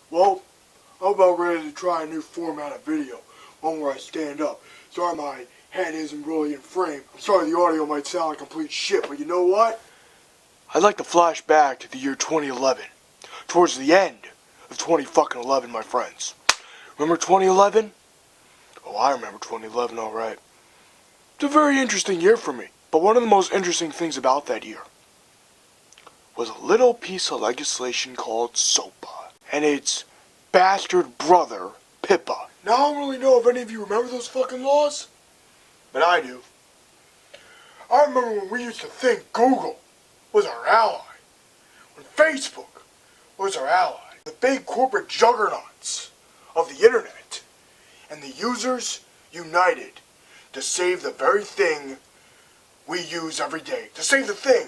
Well, I'm about ready to try a new format of video, one where I stand up. Sorry my head isn't really in frame. I'm sorry the audio might sound like complete shit, but you know what? I'd like to flash back to the year 2011, towards the end of 2011, my friends. Remember 2011? Oh, I remember 2011, alright. It's a very interesting year for me, but one of the most interesting things about that year was a little piece of legislation called SOPA, and its bastard brother, PIPA. Now, I don't really know if any of you remember those fucking laws, but I do. I remember when we used to think Google was our ally, when Facebook was our ally, the big corporate juggernauts of the internet, and the users united to save the very thing we use every day, to save the thing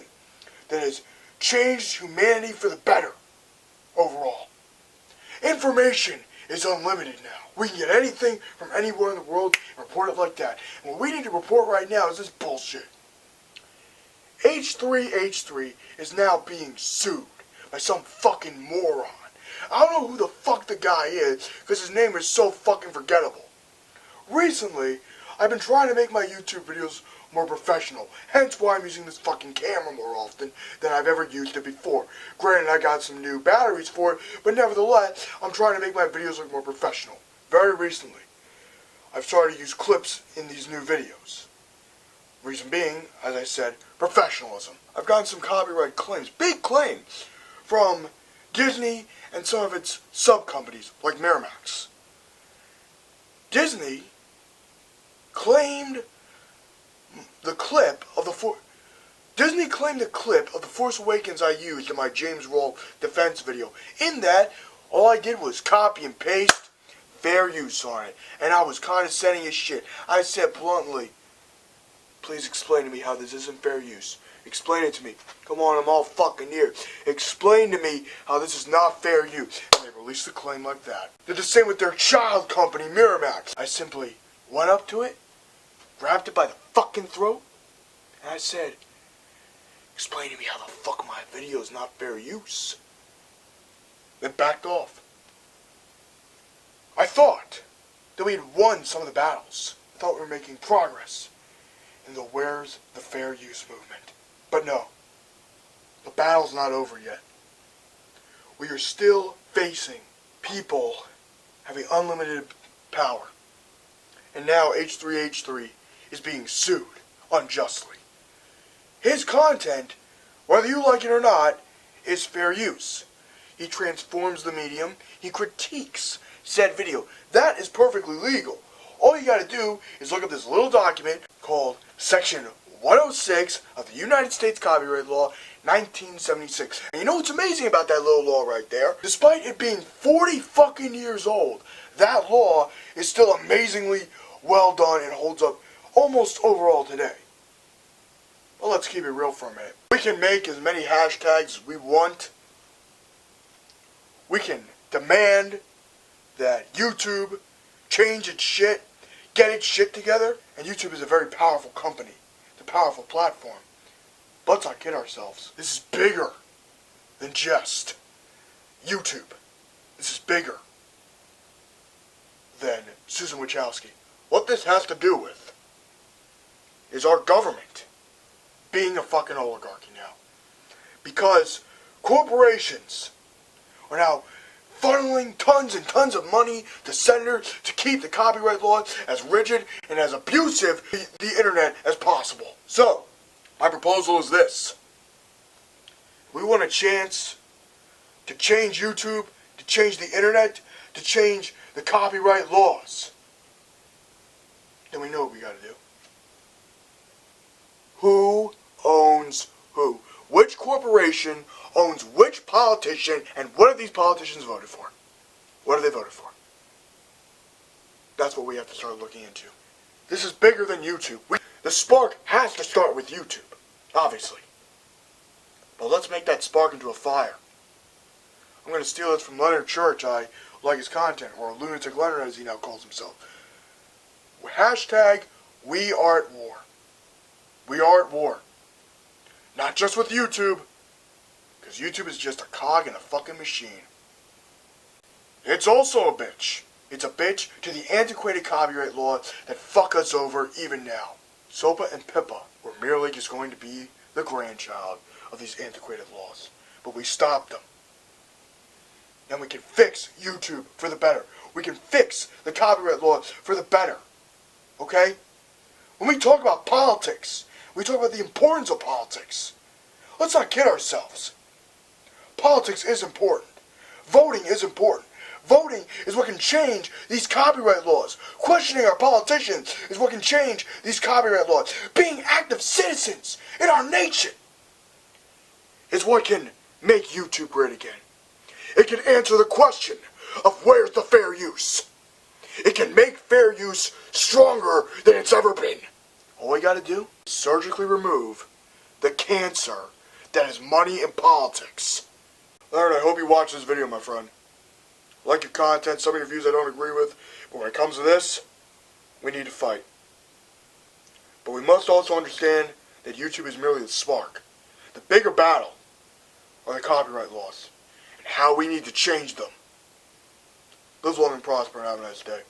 that has changed humanity for the better overall. Information is unlimited now. We can get anything from anywhere in the world and report it like that. And what we need to report right now is this bullshit. H3H3 is now being sued by some fucking moron. I don't know who the fuck the guy is, because his name is so fucking forgettable. Recently, I've been trying to make my YouTube videos more professional, hence why I'm using this fucking camera more often than I've ever used it before. Granted, I got some new batteries for it, but nevertheless, I'm trying to make my videos look more professional. Very recently, I've started to use clips in these new videos. Reason being, as I said, professionalism. I've gotten some copyright claims, big claims, from Disney and some of its sub-companies, like Miramax. Disney claimed the clip of the Force Awakens I used in my James Roll defense video. In that, all I did was copy and paste fair use on it. And I was condescending as shit. I said bluntly, please explain to me how this isn't fair use. Explain it to me. Come on, I'm all fucking ears. Explain to me how this is not fair use. And they released a claim like that. They're the same with their child company, Miramax. I simply went up to it, grabbed it by the fucking throat, and I said, explain to me how the fuck my video is not fair use. Then backed off. I thought that we had won some of the battles. I thought we were making progress in the where's the fair use movement. But no, the battle's not over yet. We are still facing people having unlimited power. And now H3H3 is being sued unjustly. His content, whether you like it or not, is fair use. He transforms the medium, he critiques said video. That is perfectly legal. All you gotta do is look up this little document called Section 106 of the United States Copyright Law, 1976. And you know what's amazing about that little law right there? Despite it being 40 fucking years old, that law is still amazingly well done and holds up almost overall today. Well, let's keep it real for a minute. We can make as many hashtags as we want. We can demand that YouTube change its shit, get its shit together. And YouTube is a very powerful company. It's a powerful platform. But let's not kid ourselves. This is bigger than just YouTube. This is bigger than Susan Wachowski. What this has to do with is our government being a fucking oligarchy now. Because corporations are now funneling tons and tons of money to senators to keep the copyright law as rigid and as abusive the internet as possible. So, my proposal is this. We want a chance to change YouTube, to change the internet, to change the copyright laws. Then we know what we gotta do. Who owns who? Which corporation owns which politician, and what have these politicians voted for? What have they voted for? That's what we have to start looking into. This is bigger than YouTube. The spark has to start with YouTube, obviously. But let's make that spark into a fire. I'm going to steal this from Leonard Church. I like his content, or Lunatic Leonard as he now calls himself. Hashtag, we are at war. We are at war. Not just with YouTube, because YouTube is just a cog in a fucking machine. It's also a bitch. It's a bitch to the antiquated copyright laws that fuck us over even now. Sopa and Pippa were merely just going to be the grandchild of these antiquated laws. But we stopped them. And we can fix YouTube for the better. We can fix the copyright laws for the better. Okay? When we talk about politics, we talk about the importance of politics. Let's not kid ourselves. Politics is important. Voting is important. Voting is what can change these copyright laws. Questioning our politicians is what can change these copyright laws. Being active citizens in our nation is what can make YouTube great again. It can answer the question of where's the fair use. It can make fair use stronger than it's ever been. All we gotta do is surgically remove the cancer that is money and politics. Alright, I hope you watched this video, my friend. Like your content, some of your views I don't agree with, but when it comes to this, we need to fight. But we must also understand that YouTube is merely the spark. The bigger battle are the copyright laws, and how we need to change them. Live long and prosper and have a nice day.